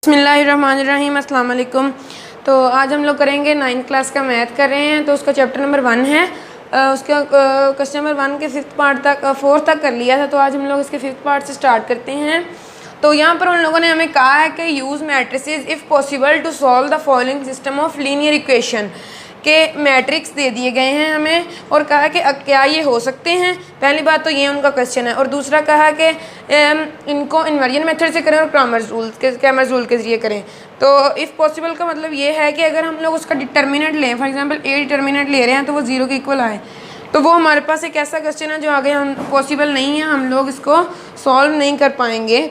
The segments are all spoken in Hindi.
बिस्मिल्लाहिर्रहमानिर्रहीम, अस्सलाम वालेकुम। तो आज हम लोग करेंगे 9th क्लास का मैथ कर रहे हैं। तो उसका चैप्टर नंबर 1 है। उसका क्वेश्चन नंबर 1 के 5th पार्ट तक 4th तक कर लिया था। तो आज हम लोग इसके 5th पार्ट से स्टार्ट करते हैं। तो यहाँ पर उन लोगों ने हमें कहा है कि use matrices if possible to solve the following system of linear equation के मैट्रिक्स दे दिए गए हैं हमें, और कहा कि क्या ये हो सकते हैं। पहली बात तो ये उनका क्वेश्चन है, और दूसरा कहा कि इनको इन्वर्जन मेथड से करें और क्रैमर्स रूल के ज़रिए करें। तो इफ़ पॉसिबल का मतलब ये है कि अगर हम लोग उसका डिटर्मिनेंट लें, फॉर एग्जांपल ए डिटर्मिनेंट ले रहे हैं तो वो 0 के इक्वल आए, तो वो हमारे पास एक ऐसा क्वेश्चन है जो आगे हम पॉसिबल नहीं है, हम लोग इसको सॉल्व नहीं कर पाएंगे।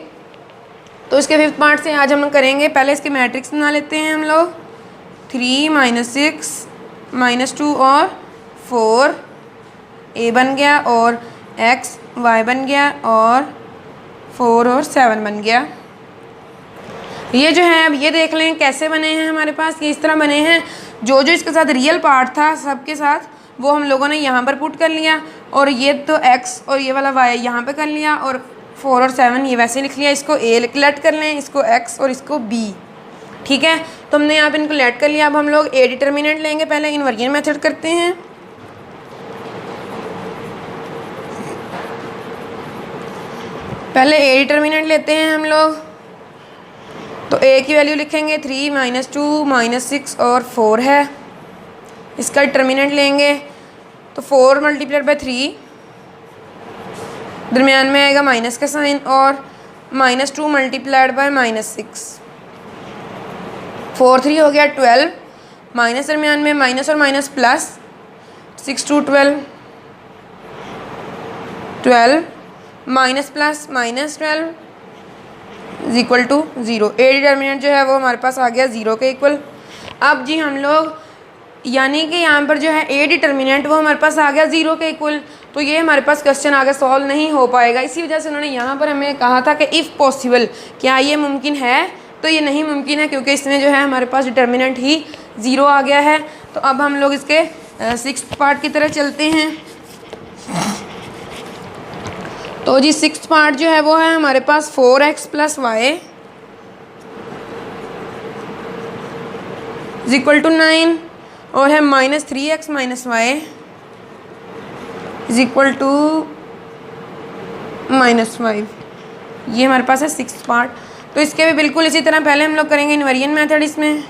तो इसके 5th पार्ट से आज हम करेंगे। पहले इसके मैट्रिक्स बना लेते हैं हम लोग। 3 - 6 - 2 और 4 a बन गया, और x y बन गया, और 4 और 7 बन गया। ये जो है अब ये देख लें कैसे बने हैं हमारे पास। ये इस तरह बने हैं, जो जो इसके साथ रियल पार्ट था सबके साथ वो हम लोगों ने यहाँ पर पुट कर लिया, और ये तो x और ये वाला y यहाँ पे कर लिया, और 4 और 7 ये वैसे लिख लिया। इसको a लेट कर लें, इसको x और इसको b। ठीक है, तो हमने यहाँ पे इनको लेट कर लिया। अब हम लोग ए डिटर्मिनेंट लेंगे। पहले इन्वर्जन मेथड करते हैं। पहले ए डिटर्मिनेंट लेते हैं हम लोग। तो ए की वैल्यू लिखेंगे 3 - 2 - 6 और 4 है। इसका डिटर्मिनेंट लेंगे तो 4 × 3, दरमियान में आएगा माइनस का साइन, और -2 × -6, 4 3 हो गया 12, माइनस दरमियान में माइनस और minus plus, 6 2 12, 12 minus plus -12 equal to 0। A determinant जो है वो हमारे पास आ गया 0 के इक्वल। अब जी हम लोग यानी कि यहाँ पर जो है ए डिटर्मिनेंट वो हमारे पास आ गया 0 के इक्वल। तो ये हमारे पास क्वेश्चन आगे सॉल्व नहीं हो पाएगा। इसी वजह से उन्होंने यहाँ पर हमें कहा था कि इफ़ पॉसिबल, क्या ये मुमकिन है? तो ये नहीं मुमकिन है, क्योंकि इसमें जो है हमारे पास डिटर्मिनेंट ही 0 आ गया है। तो अब हम लोग इसके 6th पार्ट की तरफ चलते हैं। तो जी 6th पार्ट जो है वो है हमारे पास 4x + y इक्वल टू 9, और है -3x - y इक्वल टू -5। ये हमारे पास है 6th पार्ट। तो इसके भी बिल्कुल इसी तरह पहले हम लोग करेंगे इन्वर्जन मेथड इसमें,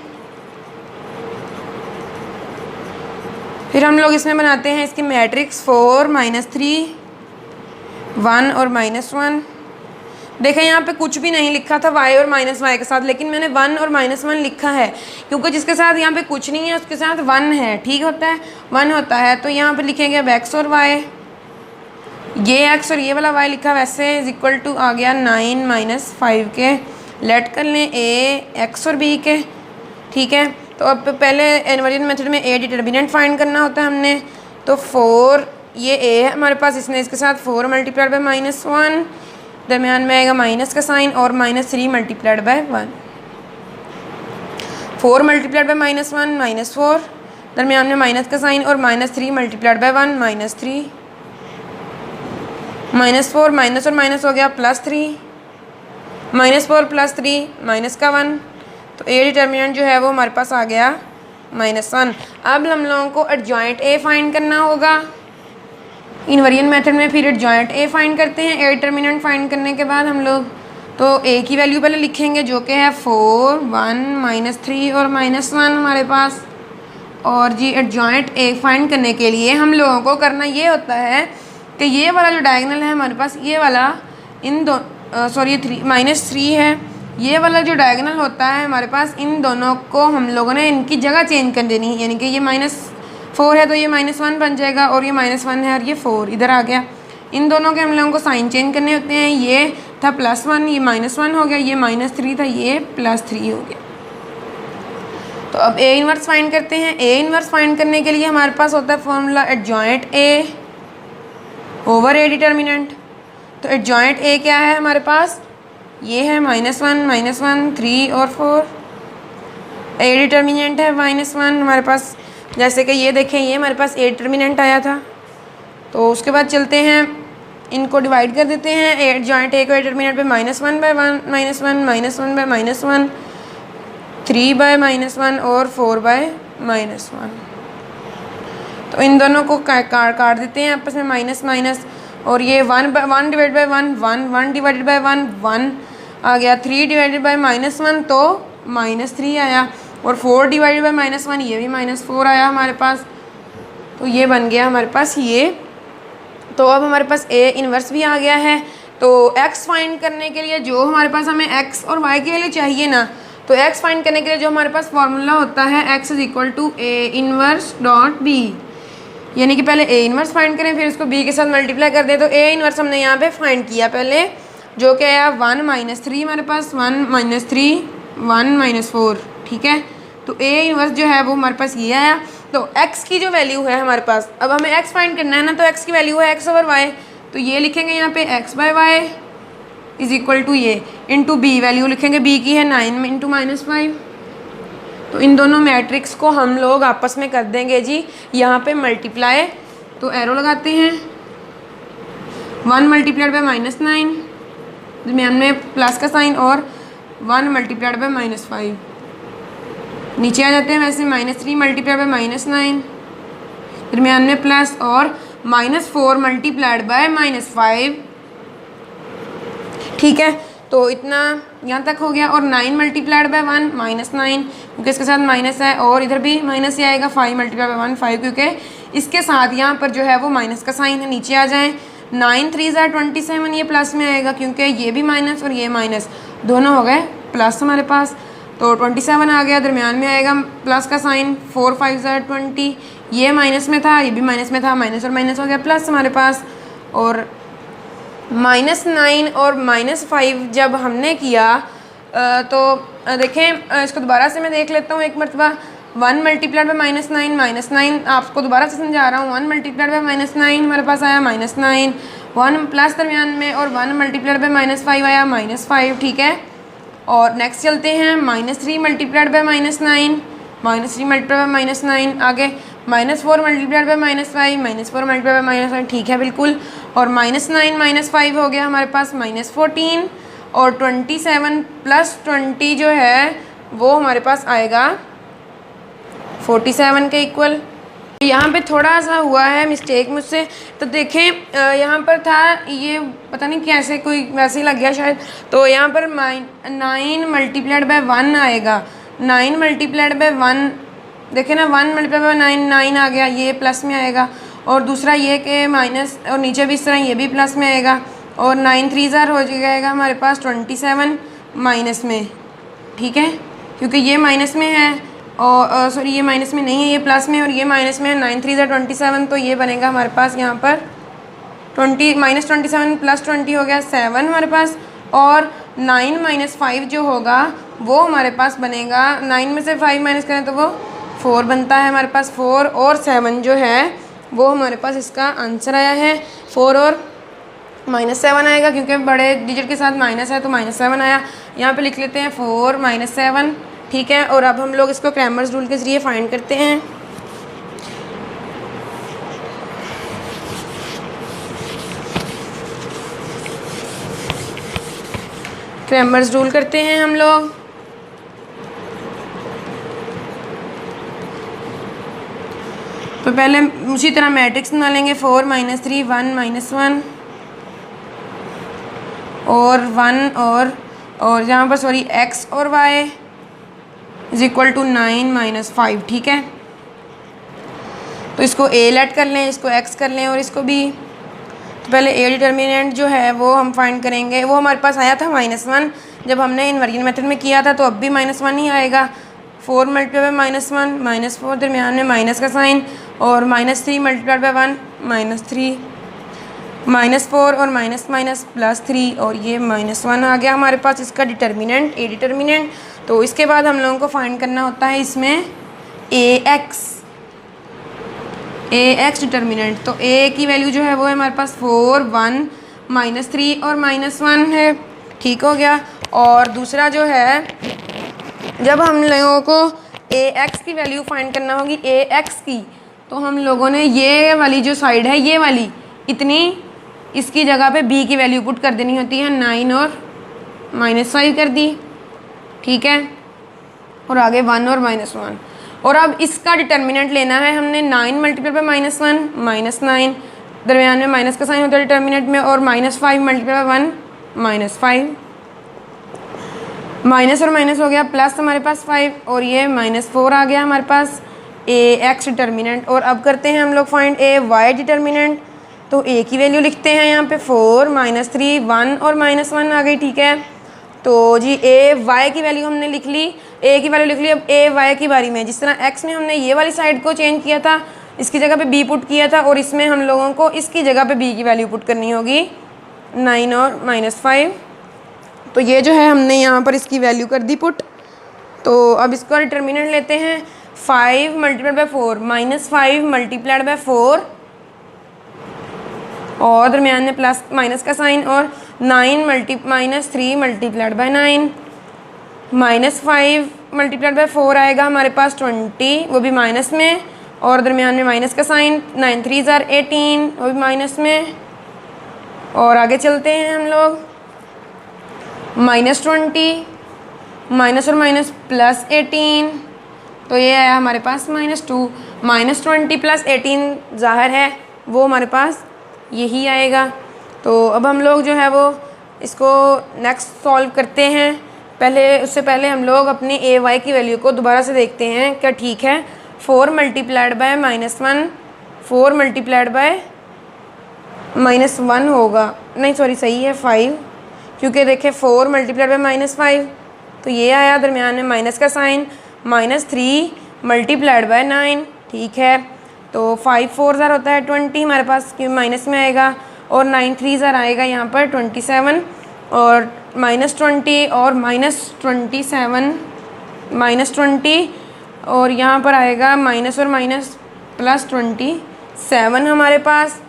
फिर हम लोग इसमें बनाते हैं इसकी मैट्रिक्स 4 - 3 1 और -1। देखें यहाँ पे कुछ भी नहीं लिखा था y और -y के साथ, लेकिन मैंने 1 और -1 लिखा है, क्योंकि जिसके साथ यहाँ पे कुछ नहीं है उसके साथ 1 है। ठीक होता है, 1 होता है। तो यहाँ पे लिखेंगे अब x और y, ये x और ये वाला y लिखा वैसे इक्वल टू आ गया 9 - 5 के। लेट कर लें a x और b के। ठीक है, तो अब पहले इन्वर्जन मेथड में a डिटर्मिनेंट फाइंड करना होता है हमने। तो 4 ये a है हमारे पास, इसने इसके साथ 4 × -1, दरमियान में आएगा माइनस का साइन, और -3 × 1, 4 × -1 -4, दरमियान में माइनस का साइन, और -3 × 1 -3, -4 माइनस और माइनस हो गया +3, -4 + 3 माइनस का 1। तो ए डिटर्मिनेंट जो है वो हमारे पास आ गया -1। अब हम लोगों को एडजॉइंट ए फाइंड करना होगा इन्वर्जन मेथड में। फिर एडजॉइंट ए फाइंड करते हैं। ए डिटर्मिनेंट फाइंड करने के बाद हम लोग तो ए की वैल्यू पहले लिखेंगे, जो कि है 4 1 -3 और -1 हमारे पास। और जी एडजॉइंट ए फाइंड करने के लिए हम लोगों को करना ये होता है कि ये वाला जो डायगोनल है हमारे पास, ये वाला इन दो -3 है, ये वाला जो डायगोनल होता है हमारे पास, इन दोनों को हम लोगों ने इनकी जगह चेंज कर देनी है। यानी कि ये -4 है तो ये -1 बन जाएगा, और ये -1 है और ये 4 इधर आ गया। इन दोनों के हम लोगों को साइन चेंज करने होते हैं। ये था +1, ये -1 हो गया, ये -3 था, ये +3 हो गया। तो अब ए इन्वर्स फाइंड करते हैं। ए इन्वर्स फाइंड करने के लिए हमारे पास होता है formula adjoint A over A determinant. तो एडजॉइंट ए क्या है हमारे पास? ये है -1 3 और 4। ए डिटर्मिनेंट है -1 हमारे पास, जैसे कि ये देखें ये हमारे पास ए डिटर्मिनेंट आया था। तो उसके बाद चलते हैं, इनको डिवाइड कर देते हैं। एडजॉइंट ए को डिटर्मिनेंट पे -1/1 -1 -1/-1 3/-1 और 4/-1। तो इन दोनों को काट देते हैं आपस में, माइनस माइनस, और ये 1 डिवाइड बाई 1 1, 1 डिवाइडेड बाई 1 1 आ गया, 3 डिवाइडेड बाई -1 तो -3 आया, और 4 डिवाइडेड बाई -1 ये भी -4 आया हमारे पास। तो ये बन गया हमारे पास ये। तो अब हमारे पास ए इन्वर्स भी आ गया है। तो x फाइंड करने के लिए जो हमारे पास हमें x और y के लिए चाहिए ना, तो x फाइंड करने के लिए जो हमारे पास फॉर्मूला होता है x is equal to a inverse dot b, यानी कि पहले a इन्वर्स फाइंड करें फिर उसको b के साथ मल्टीप्लाई कर दें। तो a इन्वर्स हमने यहाँ पे फाइंड किया पहले, जो कि आया 1 -3 हमारे पास, 1 -3 1 -4, ठीक है। तो a इन्वर्स जो है वो हमारे पास ये आया। तो x की जो वैल्यू है हमारे पास, अब हमें x फाइंड करना है ना, तो x की वैल्यू है x ओवर y, तो ये लिखेंगे यहाँ पे x/y इज इक्वल टू ये इंटू b, वैल्यू लिखेंगे b की है 9 इंटू -5। तो इन दोनों मैट्रिक्स को हम लोग आपस में कर देंगे जी यहाँ पे मल्टीप्लाई। तो एरो लगाते हैं, 1 मल्टीप्लाइड बाई -9, दरमियान में प्लस का साइन, और 1 मल्टीप्लाइड बाई -5, नीचे आ जाते हैं वैसे, -3 मल्टीप्लाइड बाई -9, दरमियान में प्लस, और -4 मल्टीप्लाइड बाय -5, ठीक है। तो इतना यहाँ तक हो गया, और 9 मल्टीप्लाइड बाय 1 -9, क्योंकि इसके साथ माइनस है, और इधर भी माइनस ही आएगा, 5 मल्टीप्लाइड बाय 1 5, क्योंकि इसके साथ यहाँ पर जो है वो माइनस का साइन है। नीचे आ जाएँ, 9 3 27, ये प्लस में आएगा क्योंकि ये भी माइनस और ये माइनस, दोनों हो गए प्लस हमारे पास। तो 27 आ गया, दरमियान में आएगा प्लस का साइन, 4 5 20, ये माइनस में था, ये भी माइनस में था, माइनस और माइनस हो गया प्लस हमारे पास। और -9 और -5 जब हमने किया तो देखें, इसको दोबारा से मैं देख लेता हूँ एक मरतबा। 1 मल्टीप्लाइड बाई -9 आपको दोबारा से समझा रहा हूँ। 1 मल्टीप्लाइड बाई -9 हमारे पास आया -9, 1 प्लस दरमियान में, और 1 मल्टीप्लाइड बाई -5 आया -5, ठीक है। और नेक्स्ट चलते हैं, -3 मल्टीप्लाइड बाई -9, -3 मल्टीप्लाइड बाई -9, आगे -4 मल्टीप्लाइड बाई -5, -4 मल्टीप्लाइड बाई -5, ठीक है बिल्कुल। और -9 -5 हो गया हमारे पास -14, और 27 प्लस 20 जो है वो हमारे पास आएगा 47 के इक्वल। यहाँ पे थोड़ा सा हुआ है मिस्टेक मुझसे, तो देखें यहाँ पर था ये, पता नहीं कैसे कोई वैसे ही लग गया शायद। तो यहाँ पर 9 मल्टीप्लाइड बाय 1 आएगा, 9 मल्टीप्लाइड बाय 1, देखें ना, 1 मल्टीप्लाइड बाय 9 आ गया, ये प्लस में आएगा। और दूसरा ये कि माइनस, और नीचे भी इस तरह ये भी प्लस में आएगा, और 9 3 हो जाएगा हमारे पास 27 माइनस में, ठीक है, क्योंकि ये माइनस में है, और सॉरी ये माइनस में नहीं है, ये प्लस में, और ये माइनस में है। 9 3 27, तो ये बनेगा हमारे पास यहाँ पर 20 -27 प्लस 20 हो गया 7 हमारे पास। और 9 -5 जो होगा वो हमारे पास बनेगा, 9 में से 5 माइनस करें तो वो 4 बनता है हमारे पास। 4 और 7 जो है वो हमारे पास इसका आंसर आया है। 4 और -7 आएगा, क्योंकि बड़े डिजिट के साथ माइनस है तो -7 आया। यहाँ पे लिख लेते हैं 4 -7, ठीक है। और अब हम लोग इसको क्रैमर्स रूल के ज़रिए फाइंड करते हैं। क्रैमर्स रूल करते हैं हम लोग। तो पहले उसी तरह मैट्रिक्स बना लेंगे, 4 -3 1 -1 और 1 और यहाँ पर सॉरी x और y इज इक्वल टू 9 -5, ठीक है। तो इसको a लेट कर लें, इसको x कर लें और इसको b। तो पहले a डिटर्मिनेंट जो है वो हम फाइंड करेंगे। वो हमारे पास आया था -1 जब हमने इनवर्जन मेथड में किया था, तो अब भी -1 ही आएगा। 4 मल्टीप्लाई बाई -1 -4, दरमियान में माइनस का साइन, और -3 मल्टीप्लाई बाई 1 -3, -4 और माइनस माइनस +3, और ये -1 आ गया हमारे पास इसका डिटर्मिनेंट, ए डिटर्मिनेंट। तो इसके बाद हम लोगों को फाइंड करना होता है इसमें ax डिटर्मिनेंट। तो a की वैल्यू जो है वो है हमारे पास 4 1 -3 और -1 है, ठीक हो गया। और दूसरा जो है, जब हम लोगों को ax की वैल्यू फाइंड करना होगी ax की, तो हम लोगों ने ये वाली जो साइड है ये वाली इतनी, इसकी जगह पे b की वैल्यू पुट कर देनी होती है। 9 और -5 कर दी, ठीक है। और आगे 1 और -1। और अब इसका डिटर्मिनेंट लेना है हमने 9 मल्टीप्लाई बाय -1 -9, दरमियान में माइनस का साइन होता है डिटर्मिनेंट में, और -5 मल्टीप्लाई बाय 1 -5, माइनस और माइनस हो गया प्लस हमारे पास 5, और ये -4 आ गया हमारे पास ax डिटर्मिनेंट। और अब करते हैं हम लोग फाइंड ay डिटर्मिनेंट। तो a की वैल्यू लिखते हैं यहाँ पे 4 -3 1 और -1 आ गई, ठीक है। तो जी ay की वैल्यू हमने लिख ली, a की वैल्यू लिख ली। अब ay की बारी में जिस तरह x में हमने ये वाली साइड को चेंज किया था, इसकी जगह पे b पुट किया था, और इसमें हम लोगों को इसकी जगह पे b की वैल्यू पुट करनी होगी 9 और -5। तो ये जो है हमने यहाँ पर इसकी वैल्यू कर दी पुट। तो अब इसका डिटर्मिनेंट लेते हैं 5 मल्टीप्लाइड बाय 4 -5 मल्टीप्लाइड बाय 4, और दरमियान में प्लस माइनस का साइन, और -3 मल्टीप्लाइड बाय 9, -5 मल्टीप्लाइड बाय 4 आएगा हमारे पास 20, वो भी माइनस में, और दरमियान में माइनस का साइन, 9 3 are 18, वो भी माइनस में। और आगे चलते हैं हम लोग, -20 माइनस और माइनस +18, तो ये आया हमारे पास -2। -20 + 18 ज़ाहिर है वो हमारे पास यही आएगा। तो अब हम लोग जो है वो इसको नेक्स्ट सॉल्व करते हैं। उससे पहले हम लोग अपनी ay की वैल्यू को दोबारा से देखते हैं क्या ठीक है। 4 मल्टीप्लाइड बाय -1 4 मल्टीप्लाइड बाय -1 होगा, नहीं सॉरी सही है 5, क्योंकि देखें 4 मल्टीप्लाइड बाय -5, तो ये आया दरमियान में माइनस का साइन, -3 मल्टीप्लाइड बाय 9, ठीक है। तो 5 4 ज़ार होता है 20 हमारे पास, क्यों माइनस में आएगा, और 9 3 ज़ार आएगा यहाँ पर 27, और -20 और -27 -20, और यहाँ पर आएगा माइनस और माइनस +27 हमारे पास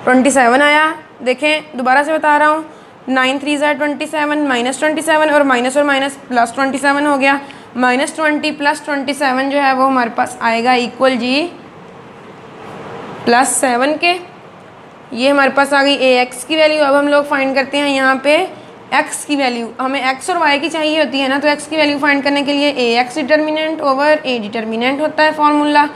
27 आया। देखें दोबारा से बता रहा हूँ, 9 3 ज़ार 27 -27, और माइनस +27 हो गया। -20 + 27 जो है वो हमारे पास आएगा इक्वल जी +7 के। ये हमारे पास आ गई ax की वैल्यू। अब हम लोग फाइंड करते हैं यहाँ पे x की वैल्यू। हमें x और y की चाहिए होती है ना, तो x की वैल्यू फाइंड करने के लिए ax determinant over a determinant होता है फॉर्मूला।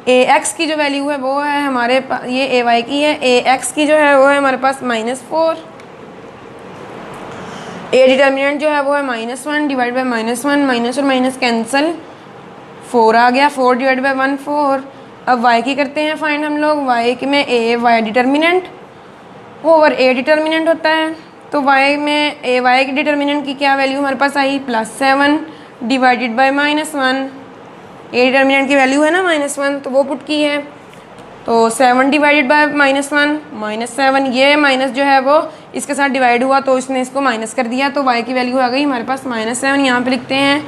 ax की जो वैल्यू है वो है हमारे पास, ये ay की है, ax की जो है वो है हमारे पास -4, a डिटर्मिनेंट जो है वो है -1 डिवाइड बाय -1, माइनस और माइनस कैंसिल, 4 आ गया, 4 डिवाइड बाय 1 4। अब y की करते हैं फाइंड हम लोग। y में ay determinant over a determinant होता है, तो y में ay की डिटर्मिनेंट की क्या वैल्यू हमारे पास आई, +7 डिवाइडेड बाय -1। a डिटर्मिनेंट की वैल्यू है ना -1, तो वो पुट की है, तो 7 डिवाइडेड बाय -1 -7, ये माइनस जो है वो इसके साथ डिवाइड हुआ तो इसने इसको माइनस कर दिया, तो y की वैल्यू आ गई हमारे पास -7। यहाँ पे लिखते हैं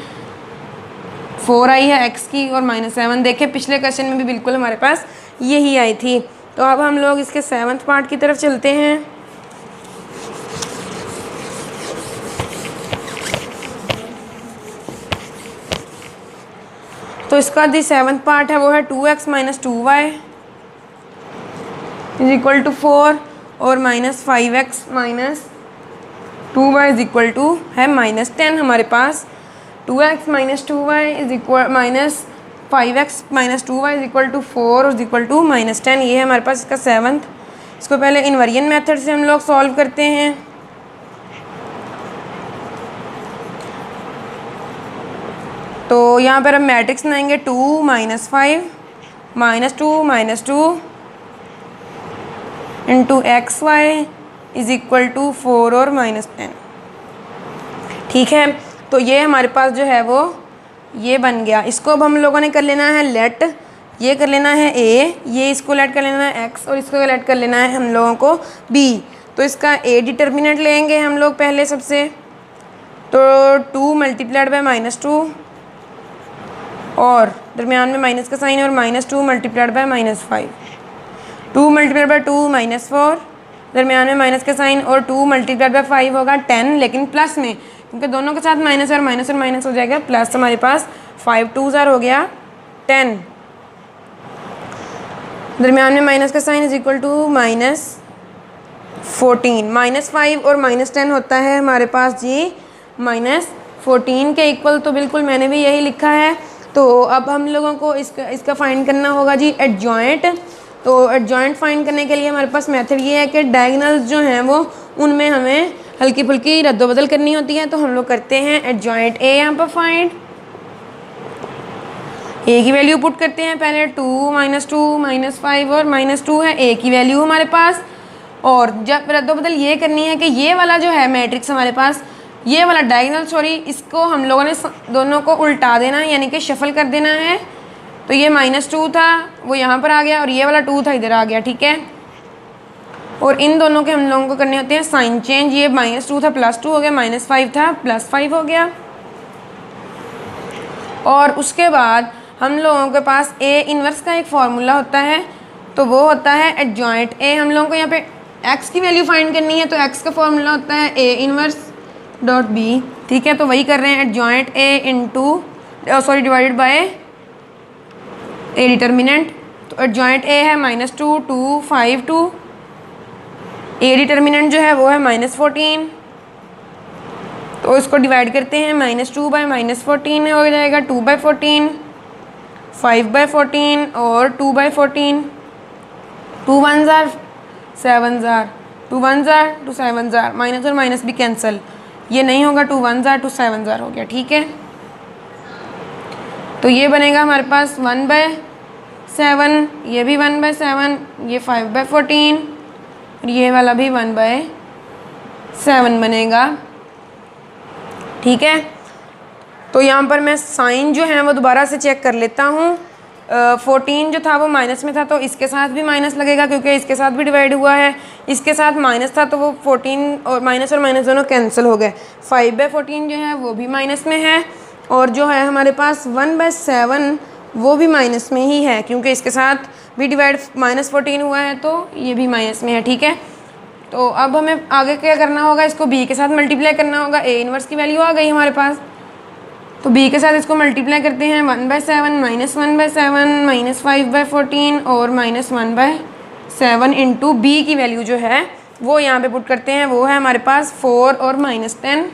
4 आई है x की और -7। देखें पिछले क्वेश्चन में भी बिल्कुल हमारे पास यही आई थी। तो अब हम लोग इसके 7th पार्ट की तरफ चलते हैं। तो इसका जो 7th पार्ट है वो है 2x - 2y = 4, और -5x - 2y है -10 हमारे पास। 2x - 2y -5x - 2y = 4 और -10, ये है हमारे पास इसका 7th। इसको पहले इनवेरिएंट मेथड से हम लोग सॉल्व करते हैं। तो यहाँ पर हम मैट्रिक्स बनाएंगे 2 - 5 -2 -2 इंटू xy = 4 और -10, ठीक है। तो ये हमारे पास जो है वो ये बन गया। इसको अब हम लोगों ने कर लेना है लेट, ये कर लेना है a, ये इसको लेट कर लेना है x, और इसको लेट कर लेना है हम लोगों को b। तो इसका a डिटर्मिनेंट लेंगे हम लोग पहले सबसे, तो 2 मल्टीप्लाइड बाय -2, और दरमियान में माइनस का साइन, और -2 मल्टीप्लाइड बाय -5, 2 मल्टीप्लाइड बाय 2 -4, दरमियान में माइनस का साइन, और 2 मल्टीप्लाइड बाय 5 होगा 10, लेकिन प्लस में, क्योंकि दोनों के साथ माइनस और माइनस हो जाएगा प्लस। हमारे पास 5 2 ज़ार हो गया 10, दरमियान में माइनस का साइन = -14, -5 और -10 होता है हमारे पास जी -14। 14 के इक्वल, तो बिल्कुल मैंने भी यही लिखा है। तो अब हम लोगों को इसका फाइंड करना होगा जी एडजॉइंट। तो एडजॉइंट फाइंड करने के लिए हमारे पास मेथड ये है कि डायगोनल्स जो हैं वो उनमें हमें हल्की फुल्की रद्दोबदल करनी होती है। तो हम लोग करते हैं एडजॉइंट ए यहाँ पर फाइंड। ए की वैल्यू पुट करते हैं पहले, 2 -2 -5 और -2 है ए की वैल्यू हमारे पास। और जब रद्दोबदल ये करनी है कि ये वाला जो है मैट्रिक्स हमारे पास, ये वाला डायगोनल सॉरी, इसको हम लोगों ने दोनों को उल्टा देना है, यानी कि शफल कर देना है। तो ये -2 था वो यहाँ पर आ गया और ये वाला 2 था इधर आ गया, ठीक है। और इन दोनों के हम लोगों को करने होते हैं साइन चेंज। ये -2 था +2 हो गया, -5 था +5 हो गया। और उसके बाद हम लोगों के पास ए इन्वर्स का एक फार्मूला होता है, तो वो होता है एडजॉइंट ए। हम लोगों को यहाँ पे एक्स की वैल्यू फाइंड करनी है, तो एक्स का फार्मूला होता है ए इन्वर्स डॉट बी, ठीक है। तो वही कर रहे हैं adjoint A into divided by A determinant. तो एडजॉइंट ए है -2 2 5 2, ए डिटर्मिनेंट जो है वो है -14। तो इसको डिवाइड करते हैं, -2 बाय -14 हो जाएगा 2/14, 5/14 और 2/14। 2 1 jar 7 jar, 2 1 jar 2 7 jar, minus और माइनस भी कैंसिल, ये नहीं होगा, 2 1 जार 2 7 जार हो गया, ठीक है। तो ये बनेगा हमारे पास 1/7, ये भी 1/7, ये 5/14 और ये वाला भी 1/7 बनेगा, ठीक है। तो यहाँ पर मैं साइन जो है वो दोबारा से चेक कर लेता हूँ। 14 जो था वो माइनस में था, तो इसके साथ भी माइनस लगेगा क्योंकि इसके साथ भी डिवाइड हुआ है। इसके साथ माइनस था तो वो 14 और माइनस दोनों कैंसिल हो गए। 5/14 जो है वो भी माइनस में है, और जो है हमारे पास 1/7 वो भी माइनस में ही है क्योंकि इसके साथ भी डिवाइड -14 हुआ है, तो ये भी माइनस में है, ठीक है। तो अब हमें आगे क्या करना होगा, इसको b के साथ मल्टीप्लाई करना होगा। ए इन्वर्स की वैल्यू आ गई हमारे पास, तो b के साथ इसको मल्टीप्लाई करते हैं। 1/7 -1/7 -5/14 और -1/7 इंटू b की वैल्यू जो है वो यहाँ पे पुट करते हैं, वो है हमारे पास 4 और -10,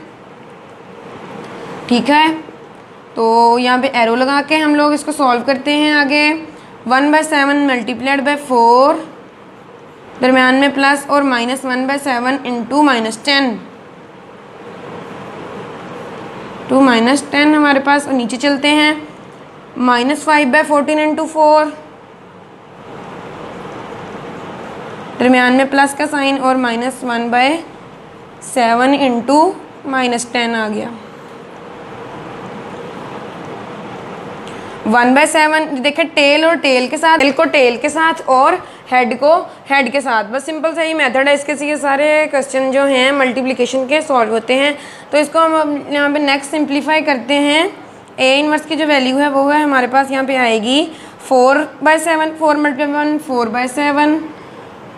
ठीक है। तो यहाँ पे एरो लगा के हम लोग इसको सॉल्व करते हैं आगे। 1/7 मल्टीप्लाइड बाय 4, दरम्यान में प्लस और -1/7 इंटू -10, 2 -10 हमारे पास। और नीचे चलते हैं, -5/14 इंटू 4, दरम्यान में प्लस का साइन और -1/7 इंटू -10 आ गया। 1/7 देखें, टेल और टेल के साथ, टेल को टेल के साथ और हेड को हेड के साथ, बस सिंपल सा ही मेथड है। इसके ये सारे क्वेश्चन जो हैं मल्टीप्लिकेशन के सॉल्व होते हैं। तो इसको हम यहाँ पे नेक्स्ट सिंप्लीफाई करते हैं। ए इन्वर्स की जो वैल्यू है वो है हमारे पास यहाँ पे आएगी 4/7, 4 × 1 4/7,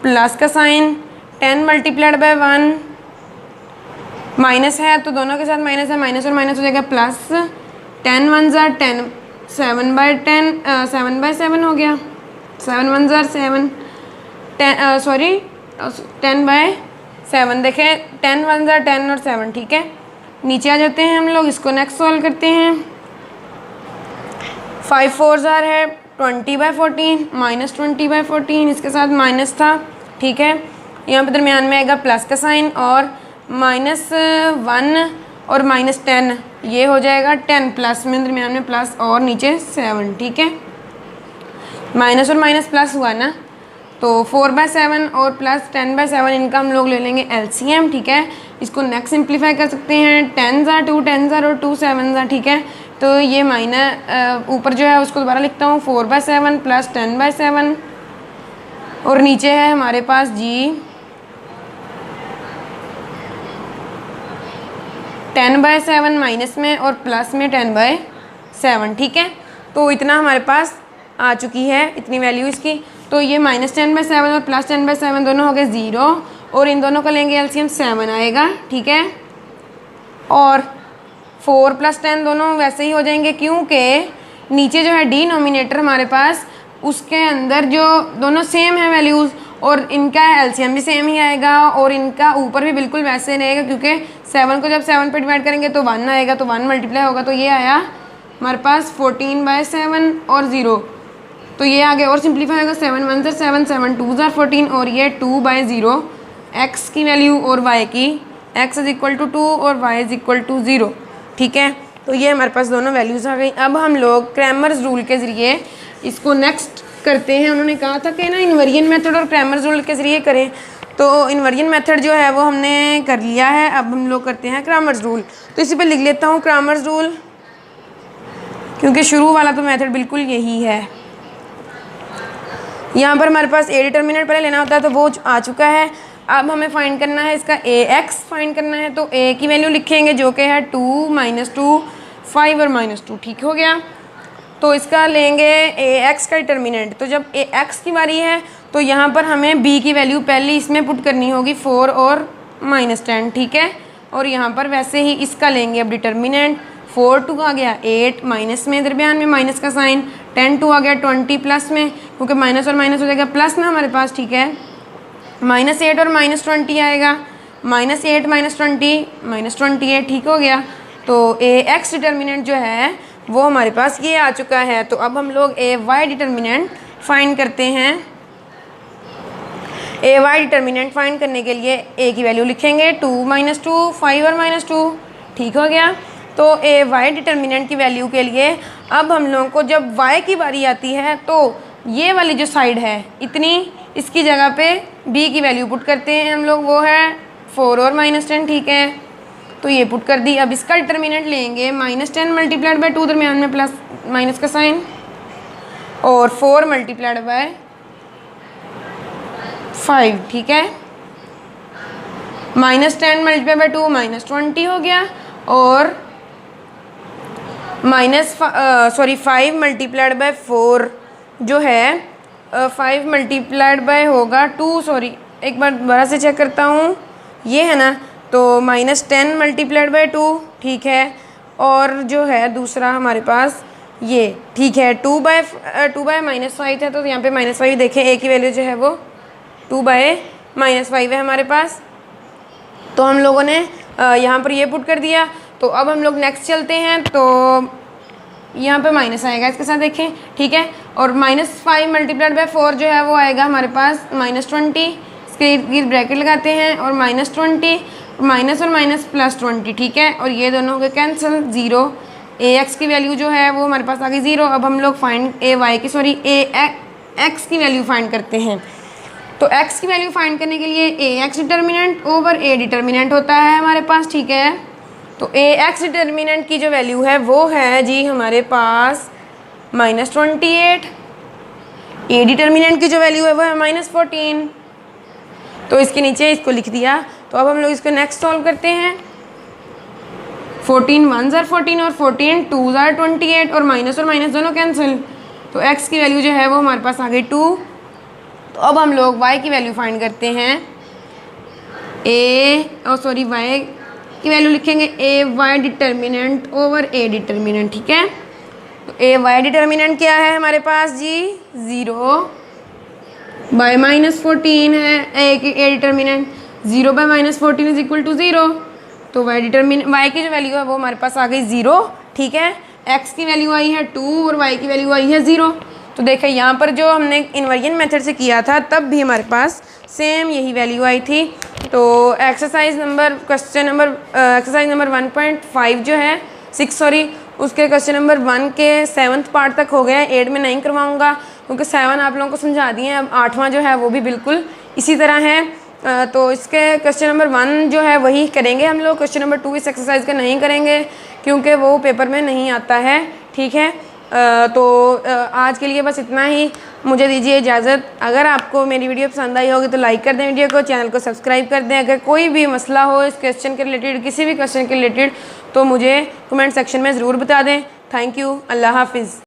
प्लस का साइन 10 × 1, माइनस है तो दोनों के साथ माइनस है, माइनस और माइनस हो जाएगा प्लस, 10 1 जार 10, 7/10 7/7 हो गया, 7 1 जार 7, 10/7 देखें, 10 1 जार 10 और 7, ठीक है। नीचे आ जाते हैं हम लोग, इसको नेक्स्ट सॉल्व करते हैं। 5 4 जार है 20/14 -20/14, इसके साथ माइनस था, ठीक है। यहाँ पे दरमियान में आएगा प्लस का साइन और -1 और -10, ये हो जाएगा 10 प्लस में दरमियान में प्लस और नीचे 7, ठीक है। माइनस और माइनस प्लस हुआ ना, तो 4/7 और प्लस 10/7 इनका हम लोग ले लेंगे LCM, ठीक है। इसको नेक्स्ट सिंप्लीफाई कर सकते हैं, 10 जार 2 10 जार और 2 7 जार, ठीक है। तो ये माइनस ऊपर जो है उसको दोबारा लिखता हूँ, 4/7 प्लस 10/7 और नीचे है हमारे पास जी 10/7 माइनस में और प्लस में 10/7, ठीक है। तो इतना हमारे पास आ चुकी है, इतनी वैल्यू इसकी। तो ये -10/7 और प्लस 10/7 दोनों हो गए 0, और इन दोनों का लेंगे LCM 7 आएगा, ठीक है। और 4 + 10 दोनों वैसे ही हो जाएंगे क्योंकि नीचे जो है डिनोमिनेटर हमारे पास उसके अंदर जो दोनों सेम है वैल्यूज़, और इनका LCM भी सेम ही आएगा और इनका ऊपर भी बिल्कुल वैसे रहेगा क्योंकि 7 को जब 7 पे डिवाइड करेंगे तो 1 आएगा, तो 1 मल्टीप्लाई होगा, तो ये आया हमारे पास 14/7 और 0, तो ये आगे और सिंप्लीफाई होगा, 7 1 7 7 2 14 और ये 2/0 x की वैल्यू और y की, x इज इक्वल टू 2 और y इज इक्वल टू 0। ठीक है, तो ये हमारे पास दोनों वैल्यूज़ आ गई। अब हम लोग क्रैमर्स रूल के ज़रिए इसको नेक्स्ट करते हैं। उन्होंने कहा था कि ना इन्वर्जन मेथड और क्रैमर्स रूल के ज़रिए करें, तो इन्वर्जन मेथड जो है वो हमने कर लिया है। अब हम लोग करते हैं क्रैमर्स रूल। तो इसी पे लिख लेता हूँ क्रैमर्स रूल, क्योंकि शुरू वाला तो मेथड बिल्कुल यही है। यहाँ पर हमारे पास ए डिटर्मिनेंट पहले लेना होता है, तो वो आ चुका है। अब हमें फाइंड करना है इसका ax फाइंड करना है, तो a की वैल्यू लिखेंगे जो कि है 2 -2 5 और -2। ठीक हो गया, तो इसका लेंगे ax का डिटर्मिनेंट। तो जब ax की बारी है तो यहाँ पर हमें b की वैल्यू पहले इसमें पुट करनी होगी 4 और -10। ठीक है, और यहाँ पर वैसे ही इसका लेंगे अब डिटर्मिनेंट। 4 2 आ गया 8 माइनस में, दरमियान में माइनस का साइन, 10 2 आ गया 20 प्लस में, क्योंकि माइनस और माइनस हो जाएगा प्लस में हमारे पास। ठीक है, -8 और -20 आएगा, -8 -20 -28। ठीक हो गया, तो ax डिटर्मिनेंट जो है वो हमारे पास ये आ चुका है। तो अब हम लोग ay डिटर्मिनेंट फाइंड करते हैं। ay डिटर्मिनेंट फाइंड करने के लिए a की वैल्यू लिखेंगे 2 -2 5 और -2। ठीक हो गया, तो ay डिटर्मिनेंट की वैल्यू के लिए अब हम लोगों को जब y की बारी आती है तो ये वाली जो साइड है इतनी, इसकी जगह पे b की वैल्यू पुट करते हैं हम लोग, वो है 4 और -10। ठीक है, तो ये पुट कर दी। अब इसका डिटर्मिनेंट लेंगे -10 मल्टीप्लाइड बाय 2, दरमियान में प्लस माइनस का साइन, और 4 मल्टीप्लाइड बाय 5। ठीक है, -10 मल्टीप्लाइड बाय 2 -20 हो गया, और 5 मल्टीप्लाइड बाय 4 जो है 5 मल्टीप्लाइड बाय होगा 2, सॉरी एक बार दोबारा से चेक करता हूँ, ये है ना, तो -10 मल्टीप्लाइड बाय 2। ठीक है, और जो है दूसरा हमारे पास ये, ठीक है, 2 बाय -5 है, तो यहाँ पे -5 देखें, a की वैल्यू जो है वो 2 बाय -5 है हमारे पास। तो हम लोगों ने यहाँ पर ये पुट कर दिया। तो अब हम लोग नेक्स्ट चलते हैं, तो यहाँ पे माइनस आएगा इसके साथ देखें। ठीक है, और -5 मल्टीप्लाइड बाय 4 जो है वो आएगा हमारे पास -20, इसके इर्द गिर्द ब्रैकेट लगाते हैं, और -20 माइनस और माइनस +20। ठीक है, और ये दोनों हो गए कैंसिल, 0। ax की वैल्यू जो है वो हमारे पास आ गई 0। अब हम लोग फाइंड x की वैल्यू फाइंड करते हैं। तो x की वैल्यू फाइंड करने के लिए ax determinant over a determinant होता है हमारे पास। ठीक है, तो ax डिटर्मिनेंट की जो वैल्यू है वो है जी हमारे पास -28, a डिटर्मिनेंट की जो वैल्यू है वो है -14। तो इसके नीचे इसको लिख दिया। तो अब हम लोग इसको नेक्स्ट सॉल्व करते हैं। 14 1 are 14 और 14 2 are 28, और माइनस दोनों कैंसिल, तो x की वैल्यू जो है वो हमारे पास आ गई 2। तो अब हम लोग y की वैल्यू फाइंड करते हैं। y की वैल्यू लिखेंगे ay determinant over a determinant. ठीक है, तो ay डिटर्मिनेंट क्या है हमारे पास जी 0 बाय -14 है। a determinant 0 by -14 is equal to 0। तो y की जो वैल्यू है वो हमारे पास आ गई 0। ठीक है, x की वैल्यू आई है 2 और y की वैल्यू आई है 0। तो देखिए यहाँ पर जो हमने इन्वर्जन मेथड से किया था तब भी हमारे पास सेम यही वैल्यू आई थी। तो एक्सरसाइज नंबर 1.5 जो है 6 सॉरी, उसके क्वेश्चन नंबर 1 के 7th पार्ट तक हो गया है। 8 में नहीं करवाऊँगा क्योंकि 7 आप लोगों को समझा दिए हैं। अब 8वां जो है वो भी बिल्कुल इसी तरह है। तो इसके क्वेश्चन नंबर 1 जो है वही करेंगे हम लोग। क्वेश्चन नंबर 2 इस एक्सरसाइज का नहीं करेंगे क्योंकि वो पेपर में नहीं आता है। ठीक है, तो आज के लिए बस इतना ही। मुझे दीजिए इजाज़त। अगर आपको मेरी वीडियो पसंद आई होगी तो लाइक कर दें वीडियो को, चैनल को सब्सक्राइब कर दें। अगर कोई भी मसला हो इस क्वेश्चन के रिलेटेड, किसी भी क्वेश्चन के रिलेटेड, तो मुझे कमेंट सेक्शन में ज़रूर बता दें। थैंक यू, अल्लाह हाफिज़।